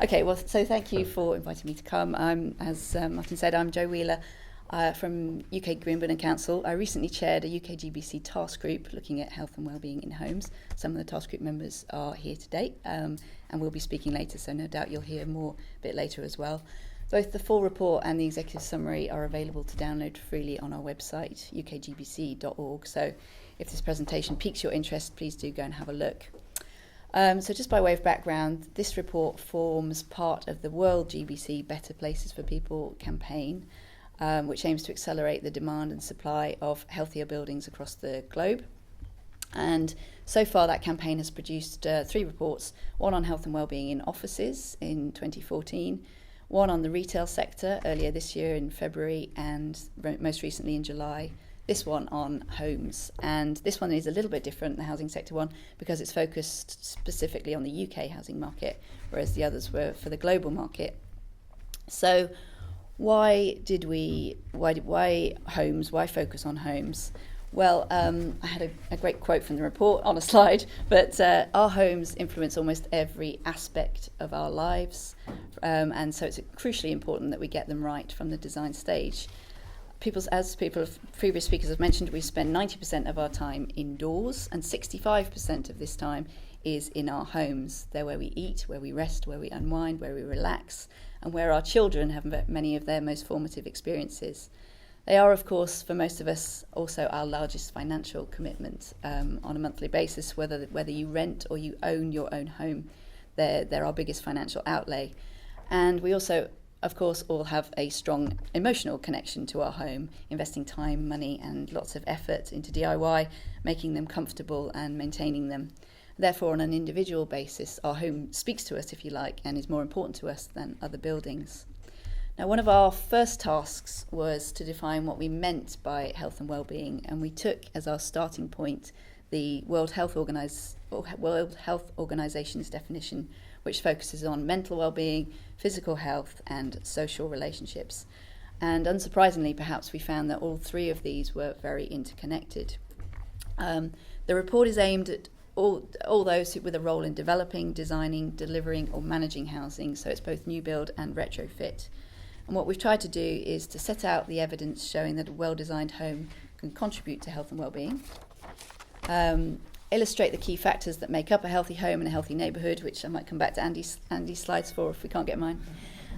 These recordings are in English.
Okay, well, so thank you for inviting me to come. As Martin said, I'm Jo Wheeler from UK Greenburn Council. I recently chaired a UK GBC task group looking at health and wellbeing in homes. Some of the task group members are here today and we'll be speaking later, so no doubt you'll hear more a bit later as well. Both the full report and the executive summary are available to download freely on our website, ukgbc.org. So if this presentation piques your interest, please do go and have a look. So just by way of background, this report forms part of the World GBC Better Places for People campaign, which aims to accelerate the demand and supply of healthier buildings across the globe. And so far that campaign has produced 3 reports, one on health and wellbeing in offices in 2014, one on the retail sector earlier this year in February, and most recently in July, this one on homes. And this one is a little bit different, the housing sector one, because it's focused specifically on the UK housing market, whereas the others were for the global market. So why homes? Why focus on homes? Well, I had a great quote from the report on a slide, but our homes influence almost every aspect of our lives, and so it's crucially important that we get them right from the design stage. As previous speakers have mentioned, we spend 90% of our time indoors, and 65% of this time is in our homes. They're where we eat, where we rest, where we unwind, where we relax, and where our children have many of their most formative experiences. They are, of course, for most of us, also our largest financial commitment on a monthly basis, whether you rent or you own your own home. They're our biggest financial outlay. And we also, of course, all have a strong emotional connection to our home, investing time, money, and lots of effort into DIY, making them comfortable and maintaining them. Therefore, on an individual basis, our home speaks to us, if you like, and is more important to us than other buildings. Now, one of our first tasks was to define what we meant by health and wellbeing, and we took as our starting point the World Health Organization's definition, which focuses on mental well-being, physical health, and social relationships. And unsurprisingly, perhaps we found that all 3 of these were very interconnected. The report is aimed at all those with a role in developing, designing, delivering, or managing housing, so it's both new build and retrofit. And what we've tried to do is to set out the evidence showing that a well-designed home can contribute to health and well-being, illustrate the key factors that make up a healthy home and a healthy neighbourhood, which I might come back to Andy's slides for if we can't get mine,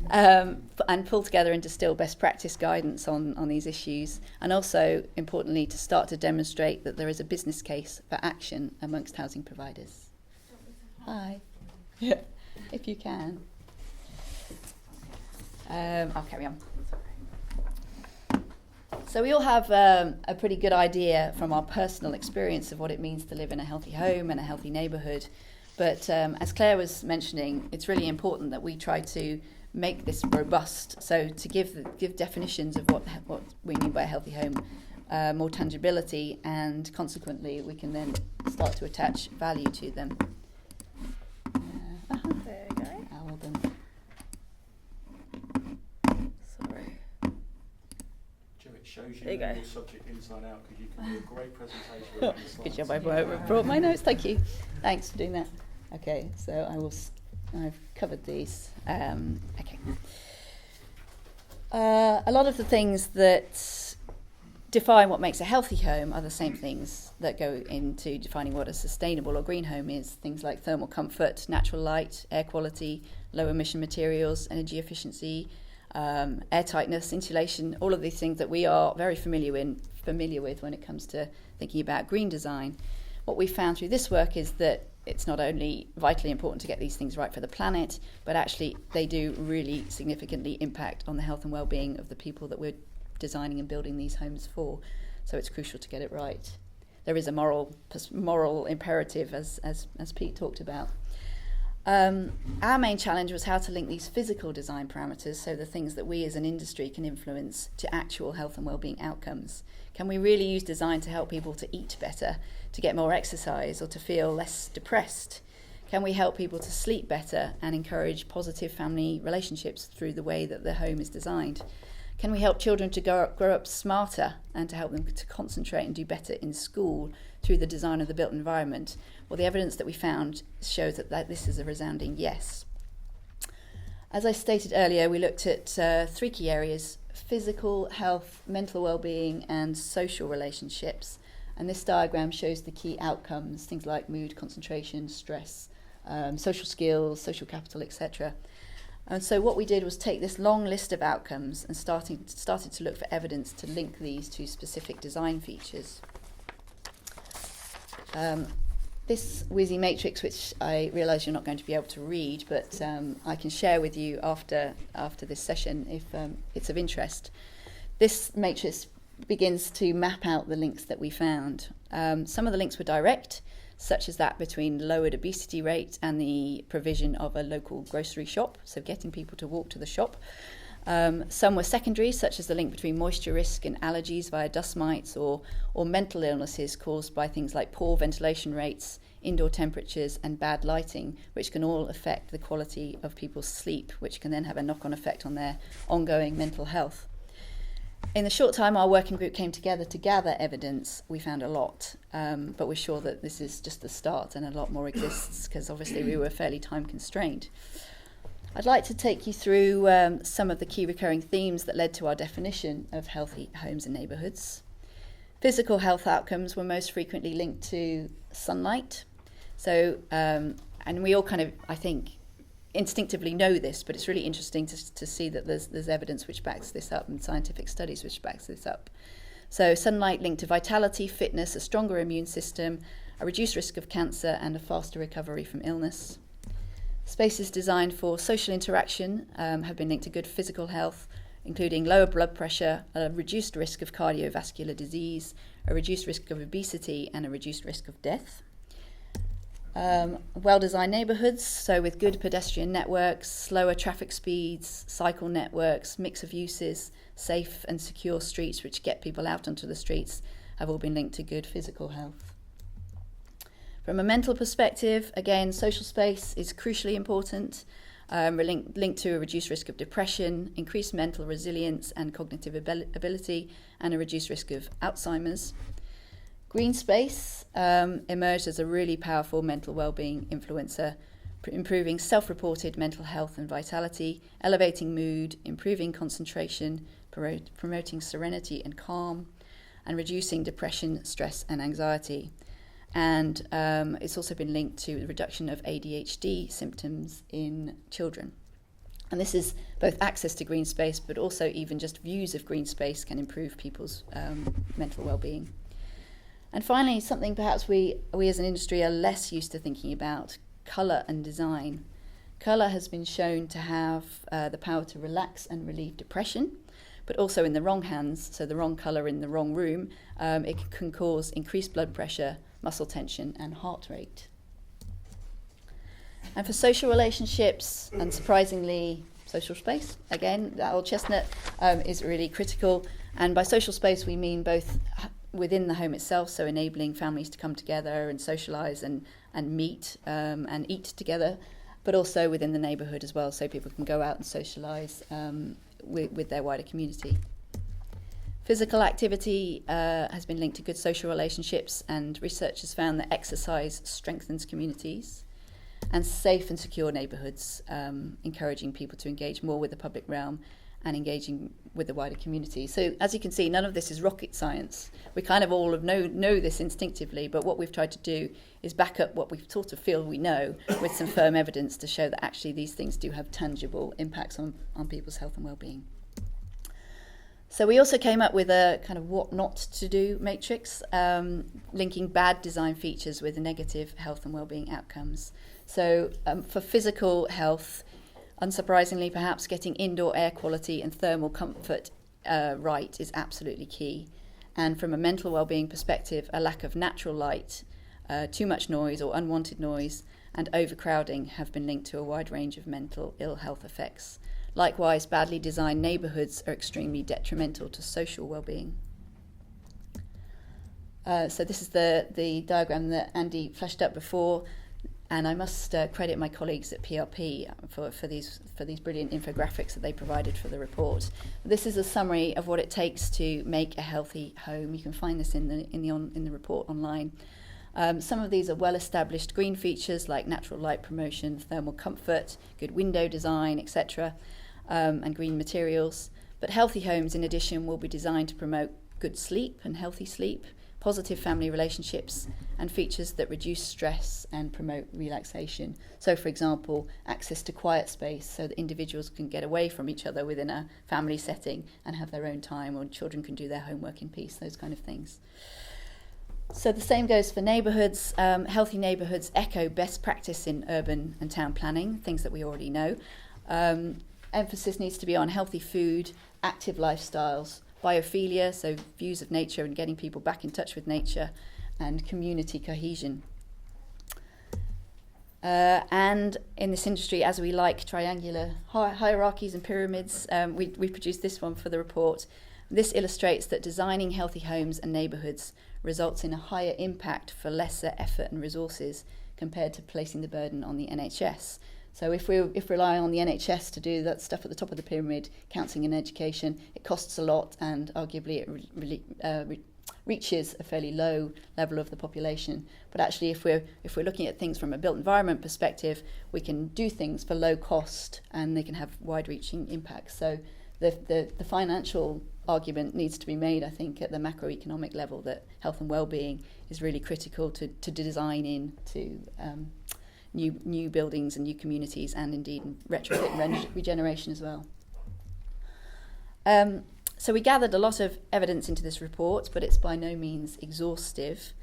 and pull together and distill best practice guidance on these issues, and also, importantly, to start to demonstrate that there is a business case for action amongst housing providers. Hi. Yeah, if you can. I'll carry on. So we all have a pretty good idea from our personal experience of what it means to live in a healthy home and a healthy neighbourhood. But as Claire was mentioning, it's really important that we try to make this robust. So to give definitions of what we mean by a healthy home more tangibility, and consequently we can then start to attach value to them. There you go. Well done. Shows you There you go. your subject inside out, because you can do a great presentation with these Good slides. job, I brought my notes, thank you. Thanks for doing that. Okay, so I've covered these. Okay. A lot of the things that define what makes a healthy home are the same things that go into defining what a sustainable or green home is. Things like thermal comfort, natural light, air quality, low emission materials, energy efficiency, air tightness, insulation, all of these things that we are very familiar with when it comes to thinking about green design. What we found through this work is that it's not only vitally important to get these things right for the planet, but actually they do really significantly impact on the health and well-being of the people that we're designing and building these homes for. So it's crucial to get it right. There is a moral imperative, as Pete talked about. Our main challenge was how to link these physical design parameters, so the things that we as an industry can influence, to actual health and wellbeing outcomes. Can we really use design to help people to eat better, to get more exercise, or to feel less depressed? Can we help people to sleep better and encourage positive family relationships through the way that the home is designed? Can we help children to grow up smarter and to help them to concentrate and do better in school through the design of the built environment? Well, the evidence that we found shows that this is a resounding yes. As I stated earlier, we looked at 3 key areas: physical health, mental well-being, and social relationships. And this diagram shows the key outcomes, things like mood, concentration, stress, social skills, social capital, etc. And so what we did was take this long list of outcomes and started to look for evidence to link these to specific design features. This WYSI matrix, which I realise you're not going to be able to read, but I can share with you after this session if it's of interest. This matrix begins to map out the links that we found. Some of the links were direct, such as that between lowered obesity rate and the provision of a local grocery shop, so getting people to walk to the shop. Some were secondary, such as the link between moisture risk and allergies via dust mites, or mental illnesses caused by things like poor ventilation rates, indoor temperatures, and bad lighting, which can all affect the quality of people's sleep, which can then have a knock-on effect on their ongoing mental health. In the short time our working group came together to gather evidence, we found a lot, but we're sure that this is just the start and a lot more exists, because obviously we were fairly time constrained. I'd like to take you through some of the key recurring themes that led to our definition of healthy homes and neighbourhoods. Physical health outcomes were most frequently linked to sunlight. So, and we all kind of, I think, instinctively know this, but it's really interesting to see that there's evidence which backs this up and scientific studies which backs this up. So sunlight linked to vitality, fitness, a stronger immune system, a reduced risk of cancer, and a faster recovery from illness. Spaces designed for social interaction have been linked to good physical health, including lower blood pressure, a reduced risk of cardiovascular disease, a reduced risk of obesity, and a reduced risk of death. Well-designed neighbourhoods, so with good pedestrian networks, slower traffic speeds, cycle networks, mix of uses, safe and secure streets which get people out onto the streets, have all been linked to good physical health. From a mental perspective, again, social space is crucially important, linked to a reduced risk of depression, increased mental resilience and cognitive ability, and a reduced risk of Alzheimer's. Green space emerged as a really powerful mental well-being influencer, improving self-reported mental health and vitality, elevating mood, improving concentration, promoting serenity and calm, and reducing depression, stress, and anxiety. And it's also been linked to the reduction of ADHD symptoms in children. And this is both access to green space, but also even just views of green space can improve people's mental well-being. And finally, something perhaps we as an industry are less used to thinking about, colour and design. Colour has been shown to have the power to relax and relieve depression, but also in the wrong hands, so the wrong colour in the wrong room, it can cause increased blood pressure, muscle tension, and heart rate. And for social relationships, and surprisingly, social space, again, that old chestnut, is really critical. And by social space, we mean both within the home itself, so enabling families to come together and socialise and meet and eat together, but also within the neighbourhood as well, so people can go out and socialise with their wider community. Physical activity has been linked to good social relationships, and research has found that exercise strengthens communities, and safe and secure neighbourhoods, encouraging people to engage more with the public realm and engaging with the wider community. So as you can see, none of this is rocket science. We kind of all know this instinctively, but what we've tried to do is back up what we sort of feel we know with some firm evidence to show that actually these things do have tangible impacts on people's health and well-being. So we also came up with a kind of what not to do matrix, linking bad design features with negative health and well-being outcomes. So for physical health, unsurprisingly, perhaps getting indoor air quality and thermal comfort right is absolutely key. And from a mental well-being perspective, a lack of natural light, too much noise or unwanted noise, and overcrowding have been linked to a wide range of mental ill health effects. Likewise, badly designed neighbourhoods are extremely detrimental to social well-being. So this is the diagram that Andy flashed up before. And I must credit my colleagues at PRP for these brilliant infographics that they provided for the report. This is a summary of what it takes to make a healthy home. You can find this in the report online. Some of these are well-established green features like natural light promotion, thermal comfort, good window design, etc., and green materials. But healthy homes, in addition, will be designed to promote good sleep and healthy sleep, positive family relationships, and features that reduce stress and promote relaxation. So, for example, access to quiet space so that individuals can get away from each other within a family setting and have their own time, or children can do their homework in peace, those kind of things. So the same goes for neighbourhoods. Healthy neighbourhoods echo best practice in urban and town planning, things that we already know. Emphasis needs to be on healthy food, active lifestyles, biophilia, so views of nature and getting people back in touch with nature, and community cohesion. And in this industry, as we like triangular hierarchies and pyramids, we produced this one for the report. This illustrates that designing healthy homes and neighbourhoods results in a higher impact for lesser effort and resources compared to placing the burden on the NHS. So if we rely on the NHS to do that stuff at the top of the pyramid, counselling and education, it costs a lot, and arguably it reaches a fairly low level of the population. But actually, if we're looking at things from a built environment perspective, we can do things for low cost, and they can have wide-reaching impacts. So the financial argument needs to be made, I think, at the macroeconomic level, that health and well-being is really critical to design into new buildings and new communities, and indeed retrofit and regeneration as well. So we gathered a lot of evidence into this report, but it's by no means exhaustive.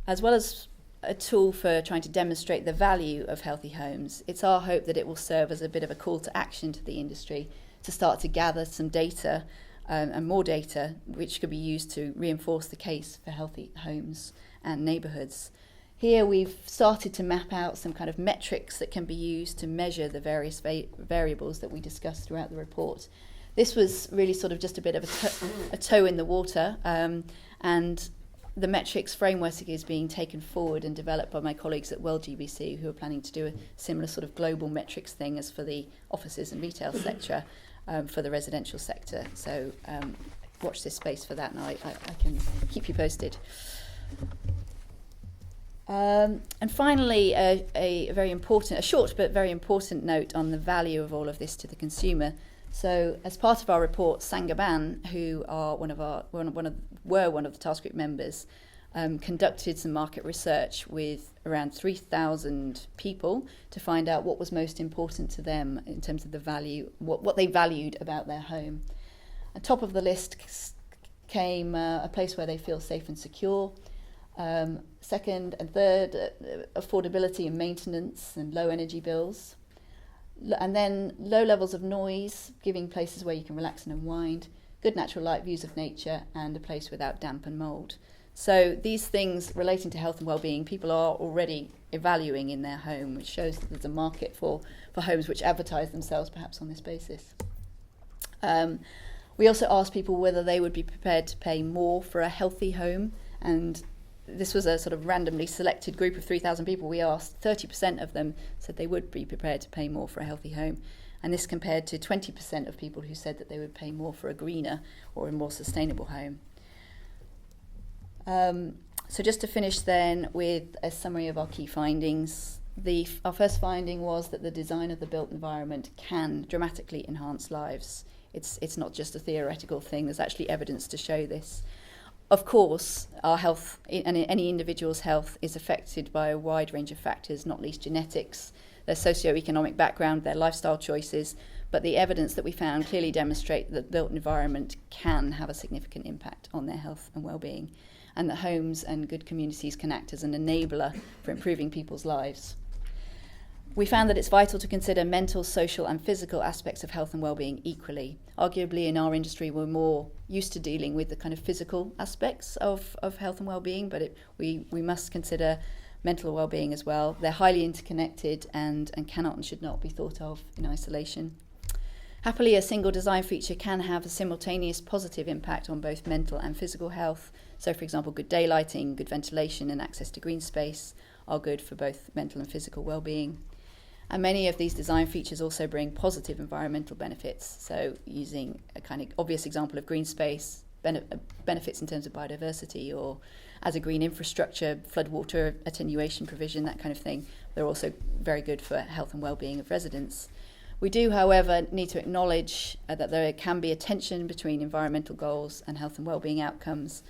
As well as a tool for trying to demonstrate the value of healthy homes, it's our hope that it will serve as a bit of a call to action to the industry to start to gather some data and more data, which could be used to reinforce the case for healthy homes and neighbourhoods. Here we've started to map out some kind of metrics that can be used to measure the various variables that we discussed throughout the report. This was really sort of just a bit of a toe in the water, and the metrics framework is being taken forward and developed by my colleagues at Well GBC, who are planning to do a similar sort of global metrics thing as for the offices and retail sector, for the residential sector. So watch this space for that, and I can keep you posted. And finally, a very important, a short but very important note on the value of all of this to the consumer. So, as part of our report, Saint-Gobain, who are one of the task group members, conducted some market research with around 3,000 people to find out what was most important to them in terms of the value, what they valued about their home. At top of the list came a place where they feel safe and secure. Second and third, affordability and maintenance and low energy bills. And then low levels of noise, giving places where you can relax and unwind, good natural light, views of nature, and a place without damp and mould. So these things relating to health and well-being, people are already evaluating in their home, which shows that there's a market for homes which advertise themselves perhaps on this basis. We also asked people whether they would be prepared to pay more for a healthy home, and this was a sort of randomly selected group of 3,000 people. We asked 30% of them said they would be prepared to pay more for a healthy home. And this compared to 20% of people who said that they would pay more for a greener or a more sustainable home. So just to finish then with a summary of our key findings. Our first finding was that the design of the built environment can dramatically enhance lives. It's not just a theoretical thing. There's actually evidence to show this. Of course, our health and any individual's health is affected by a wide range of factors, not least genetics, their socio-economic background, their lifestyle choices, but the evidence that we found clearly demonstrate that the built environment can have a significant impact on their health and well-being, and that homes and good communities can act as an enabler for improving people's lives. We found that it's vital to consider mental, social and physical aspects of health and well-being equally. Arguably in our industry we're more used to dealing with the kind of physical aspects of health and well-being, but we must consider mental well-being as well. They're highly interconnected and cannot and should not be thought of in isolation. Happily, a single design feature can have a simultaneous positive impact on both mental and physical health. So, for example, good daylighting, good ventilation and access to green space are good for both mental and physical well-being. And many of these design features also bring positive environmental benefits. So using a kind of obvious example of green space, benefits in terms of biodiversity, or as a green infrastructure, floodwater attenuation provision, that kind of thing. They're also very good for health and well-being of residents. We do, however, need to acknowledge that there can be a tension between environmental goals and health and well-being outcomes,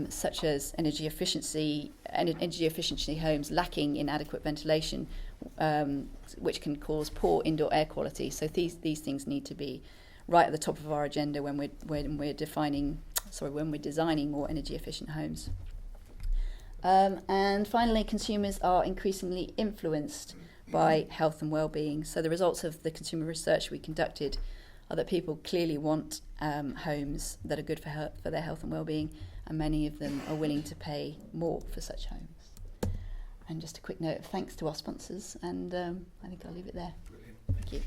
such as energy efficiency homes lacking in adequate ventilation, which can cause poor indoor air quality. So these things need to be right at the top of our agenda when we're designing more energy efficient homes. And finally, consumers are increasingly influenced by health and well-being. So the results of the consumer research we conducted are that people clearly want homes that are good for their health and well-being, and many of them are willing to pay more for such homes. And just a quick note of thanks to our sponsors, and I think I'll leave it there. Brilliant. Thank you.